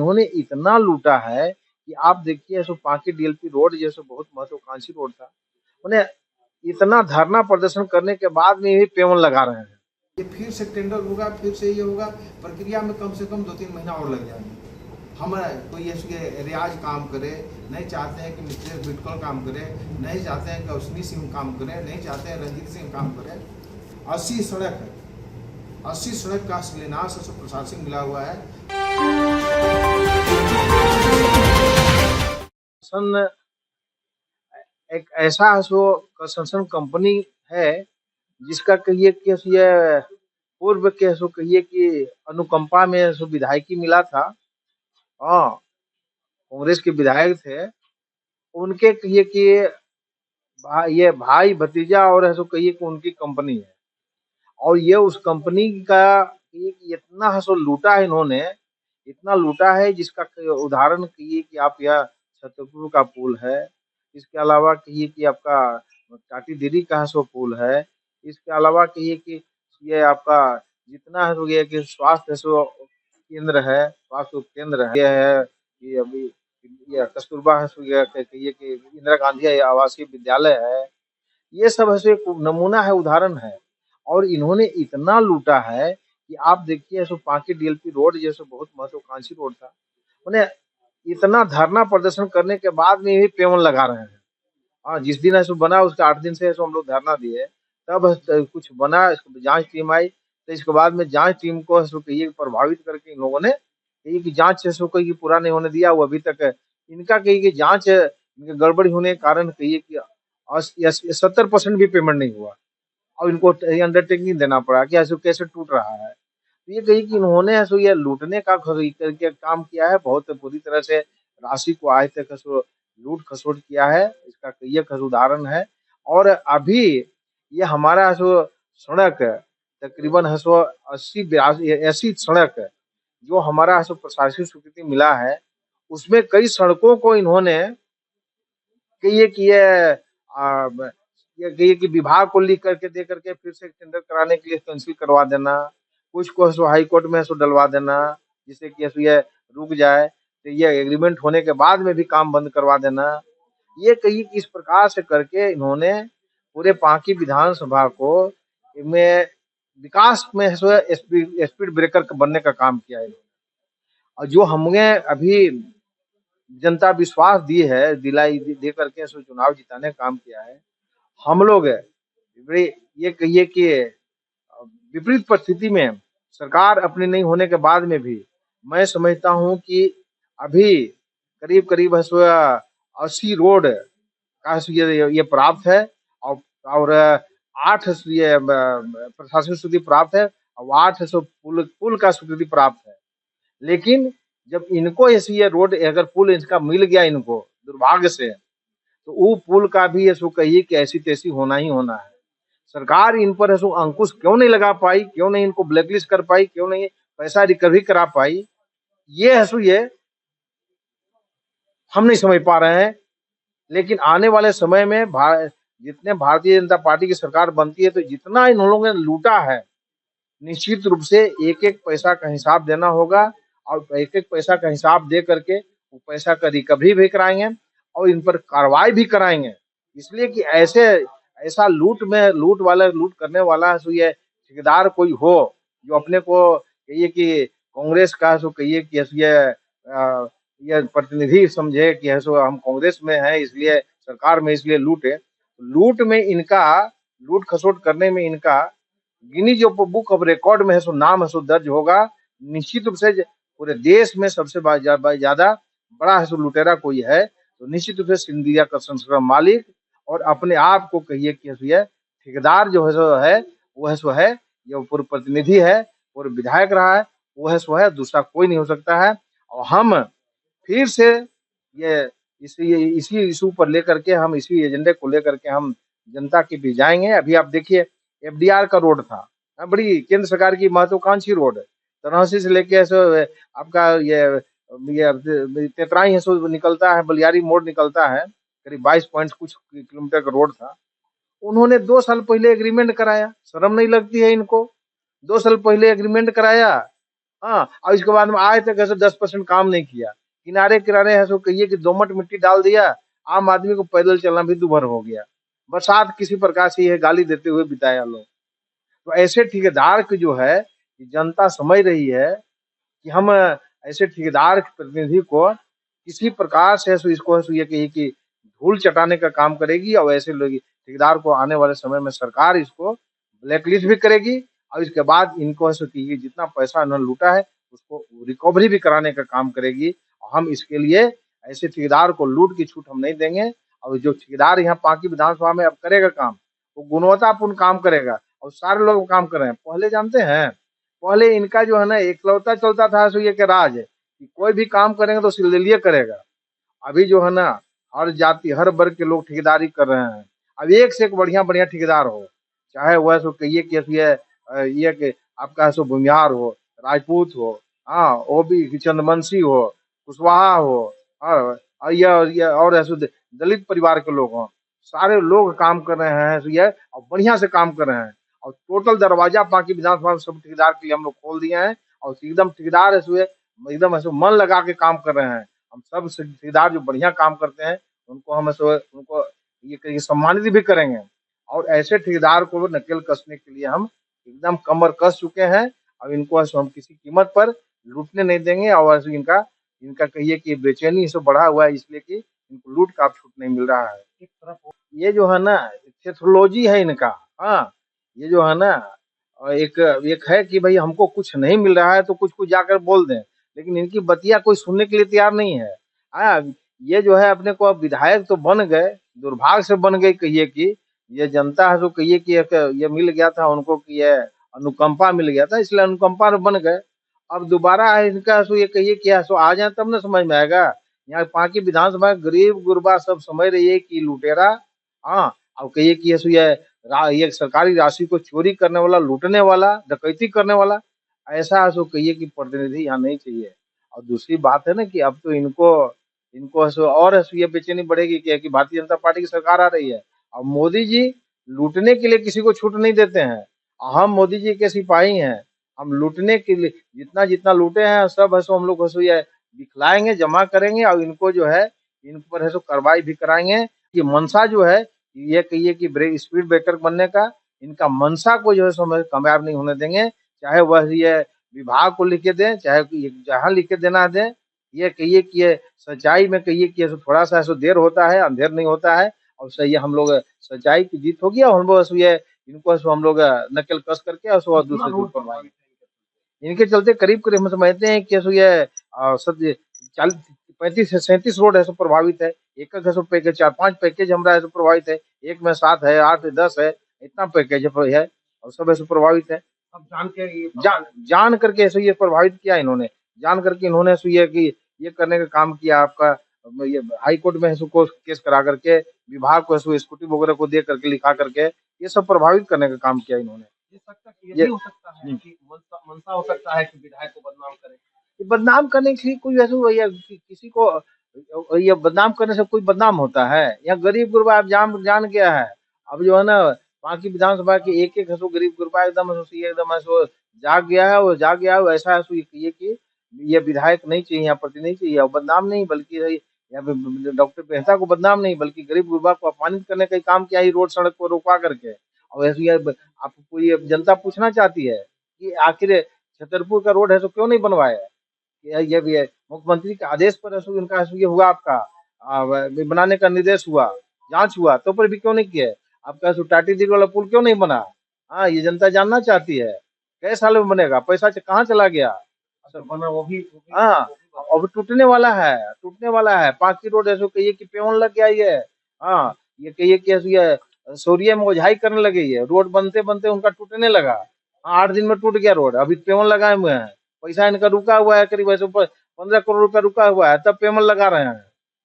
इन्होंने इतना लूटा है कि आप देखिए ऐसो पांकी डीएलपी रोड जैसे बहुत महत्वाकांक्षी रोड था, उन्हें इतना धरना प्रदर्शन करने के बाद में भी पेवन लगा रहे हैं। ये फिर से टेंडर होगा, फिर से ये होगा, प्रक्रिया में कम से कम 2-3 महीना और लग जाएंगे। हम कोई ये रियाज काम करे, नहीं चाहते हैं कि मिस्टर बिटकॉल काम करे, नहीं चाहते हैं कि अश्विनी सिंह काम करे, नहीं चाहते हैं रंजीत सिंह काम करे। 80 सड़क है, 80 सड़क का शिलान्यास प्रशासन मिला हुआ है। एक ऐसा कंस्ट्रक्शन कंपनी है जिसका कहिए कि ये पूर्व के कहिए कि अनुकंपा में विधायकी मिला था। हाँ, कांग्रेस के विधायक थे, उनके कहिए कि ये भाई भतीजा और कहिए कि उनकी कंपनी है, और ये उस कंपनी का इतना लूटा है इन्होंने, इतना लूटा है जिसका उदाहरण कहिए कि आप यह छतरपुर का पुल है, इसके अलावा कहिए कि आपका टाटी दिरी का पुल है, इसके अलावा कहिए कि ये आपका जितना है ये कि स्वास्थ्य केंद्र है, स्वास्थ्य केंद्र है, ये है ये अभी ये कस्तूरबा है, कहिए कि इंदिरा गांधी आवासीय विद्यालय है, ये सब ऐसे नमूना है, उदाहरण है। और इन्होंने इतना लूटा है कि आप देखिए ऐसो पांकी डीएलपी रोड जैसे बहुत महत्वाकांक्षी रोड था, उन्हें इतना धरना प्रदर्शन करने के बाद में भी पेवन लगा रहे हैं। हाँ, जिस दिन ऐसा बना उसके 8 दिन से ऐसा हम लोग धरना दिए, तब कुछ बना, जांच टीम आई, तो इसके बाद में जांच टीम को कहिए प्रभावित करके इन लोगों ने कही कि जांच से कही पूरा नहीं होने दिया। वो अभी तक इनका कही कि जांच इनके गड़बड़ी होने के कारण कहिए कि 70% भी पेमेंट नहीं हुआ, और इनको अंडरटेकिंग देना पड़ा कि ऐसे कैसे टूट रहा है। तो ये कही कि इन्होंने ये लूटने का करके काम किया है, बहुत बुरी तरह से राशि को आज तक लूट खसोट किया है, इसका कई उदाहरण है। और अभी ये हमारा सड़क तकरीबन 80 ऐसी सड़क जो हमारा प्रशासनिक स्वीकृति मिला है, उसमें कई सड़कों को इन्होंने कहिए कि ये कहिए कि विभाग को लिख करके दे करके फिर से टेंडर कराने के लिए कैंसिल करवा देना, कुछ को हाई कोर्ट में डलवा देना जिससे कि ये रुक जाए, तो ये एग्रीमेंट होने के बाद में भी काम बंद करवा देना। ये कहिए कि इस प्रकार से करके इन्होंने पूरे पांकी विधानसभा को में विकास में स्पीड ब्रेकर बनने का काम किया है। और जो हमें अभी जनता विश्वास दी है, दिलाई दे करके चुनाव जिताने का काम किया है, हम लोग ये कहिए कि विपरीत परिस्थिति में सरकार अपनी नहीं होने के बाद में भी मैं समझता हूं कि अभी करीब करीब 80 रोड का ये प्राप्त है, और 8 ये प्रशासनिक स्वीकृति प्राप्त है, और 8 पुल का स्वीकृति प्राप्त है। लेकिन जब इनको ऐसी ये रोड अगर पुल इसका मिल गया इनको दुर्भाग्य से, तो वो पुल का भी ऐसो कहिए कि ऐसी तैसी होना ही होना है। सरकार इन पर ऐसो अंकुश क्यों नहीं लगा पाई, क्यों नहीं इनको ब्लैकलिस्ट कर पाई, क्यों नहीं पैसा रिकवरी करा पाई, ये हम नहीं समझ पा रहे हैं। लेकिन आने वाले समय में जितने भारतीय जनता पार्टी की सरकार बनती है, तो जितना इन लोगों ने लूटा है, निश्चित रूप से एक एक पैसा का हिसाब देना होगा, और एक एक पैसा का हिसाब दे करके वो पैसा का रिकवरी भी कराएंगे और इन पर कार्रवाई भी कराएंगे। इसलिए कि ऐसा लूट करने वाला ये ठेकेदार कोई हो जो अपने को कहिए कि कांग्रेस का कहिए कि ये प्रतिनिधि समझे कि हम कांग्रेस में है इसलिए सरकार में इसलिए लूटे। लूट खसोट करने में इनका गिनी जो बुक ऑफ रिकॉर्ड में नाम दर्ज होगा। निश्चित रूप से पूरे देश में सबसे ज्यादा बड़ा लुटेरा कोई है तो निश्चित रूप से सिंधिया कंस्ट्रक्शन का मालिक और अपने आप को कहिए कि ठेकेदार जो है वो है ये पूर्व प्रतिनिधि है, पूर्व विधायक रहा है, वो है, दूसरा कोई नहीं हो सकता है। और हम फिर से ये इसी इशू पर लेकर के हम इसी एजेंडे को लेकर के हम जनता के बीच जाएंगे। अभी आप देखिए एफडीआर का रोड था, बड़ी केंद्र सरकार की महत्वाकांक्षी रोड, तरासी से लेके आपका ये तेतराई निकलता है, बलियारी मोड़ निकलता है, करीब 22 पॉइंट कुछ किलोमीटर का रोड था। उन्होंने 2 साल पहले एग्रीमेंट कराया, शर्म नहीं लगती है इनको? 2 साल पहले एग्रीमेंट कराया हाँ, और इसके बाद में आए थे कैसे 10% काम नहीं किया। किनारे किनारे है सो कहिए कि दोमट मिट्टी डाल दिया, आम आदमी को पैदल चलना भी दूभर हो गया। बरसात किसी प्रकार से ये गाली देते हुए बिताया लोग। तो ऐसे ठेकेदार की जो है कि जनता समझ रही है कि हम ऐसे ठेकेदार के प्रतिनिधि को किसी प्रकार से सो इसको सो ये कहिए कि धूल चटाने का काम करेगी, और ऐसे लोग ठेकेदार को आने वाले समय में सरकार इसको ब्लैकलिस्ट भी करेगी, और इसके बाद इनको सो कि ये जितना पैसा इन्होंने लूटा है उसको रिकवरी भी कराने का काम करेगी। और हम इसके लिए ऐसे ठेकेदार को लूट की छूट हम नहीं देंगे। और जो ठेकेदार यहाँ पांकी विधानसभा में अब करेगा काम, वो गुणवत्तापूर्ण काम करेगा, और सारे लोग काम कर रहे हैं। पहले जानते हैं, पहले इनका जो है ना इकलौता चलता था सो ये के राज है कि कोई भी काम करेंगे तो सिर्दलिये करेगा। अभी जो है ना हर जाति हर वर्ग के लोग ठेकेदारी कर रहे हैं। अब एक से एक बढ़िया बढ़िया ठेकेदार हो, चाहे वह सो कहिए कि ये कि आपका सो भूमिहार हो, राजपूत हो, हाँ वो भी चंद्रवंशी हो, कुशवाहा हो, हाँ, ये और ऐसे दलित परिवार के लोग हों, सारे लोग काम कर रहे हैं सो ये, और बढ़िया से काम कर रहे हैं। और टोटल दरवाजा बाकी विधानसभा में सब ठेकेदार के लिए हम लोग खोल दिए हैं, और एकदम ठेकेदार ऐसे एकदम ऐसे मन लगा के काम कर रहे हैं। हम सब ठेकेदार जो बढ़िया काम करते हैं उनको हम ऐसे उनको ये कहिए सम्मानित भी करेंगे। और ऐसे ठेकेदार को नकेल कसने के लिए हम एकदम कमर कस चुके हैं, और इनको ऐसे हम किसी कीमत पर लूटने नहीं देंगे। और ऐसे इनका इनका कहिए कि बेचैनी से बढ़ा हुआ है, इसलिए कि इनको लूट का अब छूट नहीं मिल रहा है। एक तरफ ये जो है ना टेक्नोलॉजी है इनका, हाँ ये जो है ना एक एक है कि भाई हमको कुछ नहीं मिल रहा है तो कुछ कुछ जाकर बोल दें, लेकिन इनकी बतिया कोई सुनने के लिए तैयार नहीं है। हाँ, ये जो है अपने को अब विधायक तो बन गए, दुर्भाग्य से बन गए कहिए कि ये जनता है जो कहिए कि एक ये मिल गया था उनको कि ये अनुकंपा मिल गया था, इसलिए अनुकंपा में बन गए। अब दोबारा इनका सो ये कहिए कि सो आ जाए तब ना समझ में आएगा। यहाँ पांकी विधानसभा गरीब गुरबा सब समझ रही है कि लुटेरा, हाँ, अब कहिए कि ये सरकारी राशि को चोरी करने वाला, लूटने वाला, डकैती करने वाला, ऐसा सो कहिए कि प्रतिनिधि यहाँ नहीं चाहिए। और दूसरी बात है ना कि अब तो इनको इनको ऐसो और ऐसो ये बेचैनी बढ़ेगी कि भारतीय जनता पार्टी की सरकार आ रही है। और मोदी जी लूटने के लिए किसी को छूट नहीं देते हैं। हम मोदी जी के सिपाही हैं, हम लूटने के लिए जितना जितना लूटे हैं सब ऐसो हम लोग ऐसो ये दिखलाएंगे, जमा करेंगे, और इनको जो है इन पर ऐसो कार्रवाई भी कराएंगे। ये मनसा जो है ये कहिए कि ब्रेक स्पीड ब्रेकर बनने का, इनका मनसा को जो है सो हम कामयाब नहीं होने देंगे। चाहे वह ये विभाग को लिख के दें, चाहे जहाँ लिख के देना दें। ये कहिए कि ये सच्चाई में कहिए कि ऐसो थोड़ा सा ऐसो देर होता है, अंधेर नहीं होता है। और सही हम लोग सच्चाई की जीत होगी, और हम लोग ऐसो ये इनको ऐसो हम लोग नकल कस करके ऐसो और दूसरे को करवाएंगे। इनके चलते करीब करीब हम समझते हैं कि ऐसो ये 35 से 37 रोड ऐसो प्रभावित है। एक एक ऐसो पैकेज 4-5 पैकेज हमारा ऐसो प्रभावित है। एक में 7 है, 8 है, 10 है, इतना पैकेज है, और सब ऐसे प्रभावित है। अब जान करके ऐसे ये प्रभावित किया इन्होंने, जान करके इन्होंने ऐसे ये कि ये करने का काम किया आपका। ये हाई कोर्ट में ऐसे को केस करा करके विभाग को ऐसे स्कूटी वगैरह को दे करके लिखा करके ये सब प्रभावित करने का काम किया इन्होंने। ये हो सकता है कि मनसा हो सकता है कि विधायक को बदनाम करे। ये बदनाम करने के लिए कोई ऐसे किसी को ये बदनाम करने से कोई बदनाम होता है? यहाँ गरीब गुरबा आप जान गया है। अब जो है ना बाकी विधानसभा के एक एक हसो गरीब गुरबा एकदम ऐसो जाग गया है, वो जाग गया है ऐसा है ये कि ये विधायक नहीं चाहिए, यहाँ प्रति नहीं चाहिए। और बदनाम नहीं बल्कि यहाँ पे डॉक्टर मेहता को बदनाम नहीं बल्कि गरीब गुरबा को अपमानित करने का ही काम किया ही रोड सड़क को रोका करके। और ऐसे आपको ये जनता पूछना चाहती है कि आखिर छतरपुर का रोड है तो क्यों नहीं बनवाया? ये भी है मुख्यमंत्री के आदेश पर ऐसे इनका ऐसे ये हुआ आपका बनाने का निर्देश हुआ, जांच हुआ तो पर भी क्यों नहीं किया? आपका ऐसे टाटी दिल वाला पुल क्यों नहीं बना? हाँ, ये जनता जानना चाहती है। कई साल में बनेगा? पैसा कहाँ चला गया? बना वो भी हाँ, अब टूटने वाला है, टूटने वाला है। पांकी रोड ऐसे कहिए कि पेवन लग गया ये। हाँ, ये कहिए कि ऐसे ये सूर्य में ओझाई करने लगे, ये रोड बनते बनते उनका टूटने लगा। हाँ, 8 दिन में टूट गया रोड, अभी पेवन लगाए हुए हैं। पैसा इनका रुका हुआ है, करीब ऐसे 15 करोड़ रुपया रुका हुआ है, तब पेमेंट लगा रहे हैं,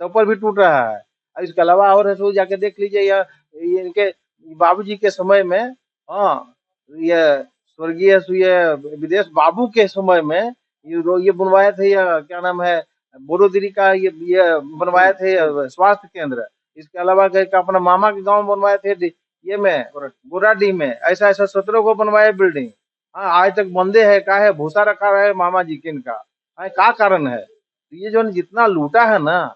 तब पर भी टूट रहा है। और इसके अलावा और ऐसे जाके देख लीजिए ये इनके बाबूजी के समय में, हाँ, ये स्वर्गीय ये विदेश बाबू के समय में ये बनवाए थे, ये क्या नाम है बोरोदिरी का ये बनवाए थे स्वास्थ्य केंद्र। इसके अलावा अपना मामा के गांव में बनवाए थे ये में गोराडी में, ऐसा ऐसा 17 को बनवाए बिल्डिंग। हाँ आज तक बंदे है का है भूसा रखा हुआ है मामा जी के इनका। हाँ का कारण है तो ये जो जितना लूटा है ना,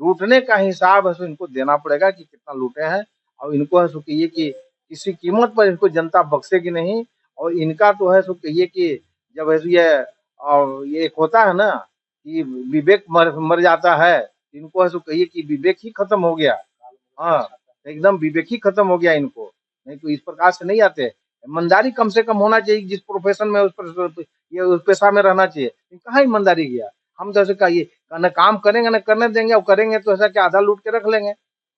लूटने का हिसाब है सो इनको देना पड़ेगा कि कितना लूटे हैं। और इनको है सो कहिए कि किसी कीमत पर इनको जनता बख्शेगी नहीं। और इनका तो है सो कहिए कि जब है सो ये एक होता है ना कि विवेक मर मर जाता है, इनको है सो कहिए कि विवेक ही खत्म हो गया। हाँ, एकदम विवेक ही खत्म हो गया इनको। नहीं तो इस प्रकार से नहीं आते। ईमानदारी कम से कम होना चाहिए जिस प्रोफेशन में ये उस पेशा में रहना चाहिए। कहाँ ईमानदारी गया। हम तो ऐसे कहिए न काम करेंगे न करने देंगे और करेंगे तो ऐसा कि आधा लूट के रख लेंगे।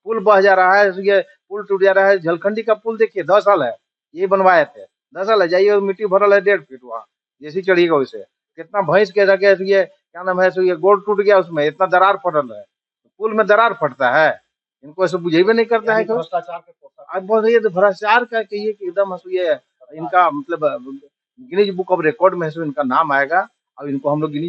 पुल बह जा रहा है, ये पुल टूट जा रहा है। झारखंडी का पुल देखिए 10 साल है, ये बनवाए थे। 10 साल है, जाइए और मिट्टी भरल है 1.5 फीट वहाँ। जैसे ही चढ़िएगा वैसे कितना भैंस के रखे ये क्या नाम है, सो ये गोड़ टूट गया उसमें, इतना दरार पड़ल है। पुल में दरार पड़ता है, इनको ऐसे बुझेबे नहीं करता है। यानी भ्रष्टाचार के पोषक। आज बहुत ये तो भ्रष्टाचार का कहिए कि एकदम हंसू ये इनका मतलब गिनीज बुक ऑफ रिकॉर्ड में है सो इनका नाम आएगा। और इनको हम लोग गिनीज